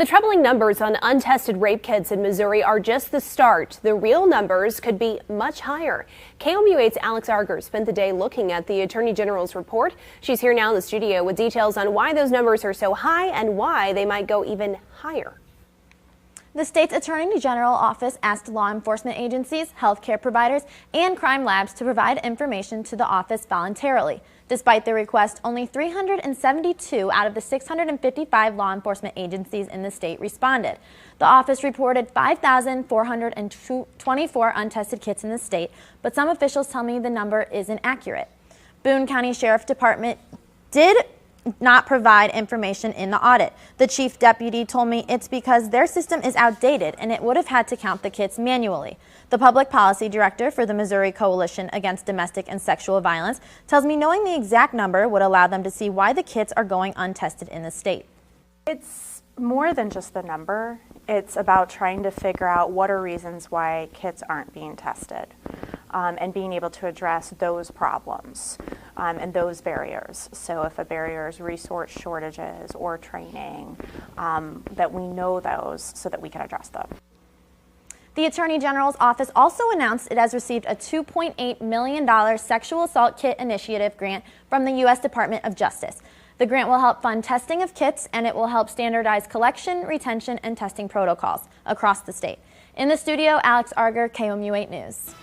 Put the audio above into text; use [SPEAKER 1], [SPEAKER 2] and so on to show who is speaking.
[SPEAKER 1] The troubling numbers on untested rape kits in Missouri are just the start. The real numbers could be much higher. KOMU8's Alex Arger spent the day looking at the Attorney General's report. She's here now in the studio with details on why those numbers are so high and why they might go even higher.
[SPEAKER 2] The state's Attorney General office asked law enforcement agencies, healthcare providers, and crime labs to provide information to the office voluntarily. Despite the request, only 372 out of the 655 law enforcement agencies in the state responded. The office reported 5,424 untested kits in the state, but some officials tell me the number isn't accurate. Boone County Sheriff Department did not provide information in the audit. The chief deputy told me it's because their system is outdated and it would have had to count the kits manually. The public policy director for the Missouri Coalition Against Domestic and Sexual Violence tells me knowing the exact number would allow them to see why the kits are going untested in the state.
[SPEAKER 3] It's more than just the number. It's about trying to figure out what are reasons why kits aren't being tested and being able to address those problems and those barriers. So if a barrier is resource shortages or training, that we know those so that we can address them.
[SPEAKER 2] The Attorney General's office also announced it has received a $2.8 million Sexual Assault Kit Initiative grant from the U.S. Department of Justice. The grant will help fund testing of kits, and it will help standardize collection, retention, and testing protocols across the state. In the studio, Alex Arger, KOMU8 News.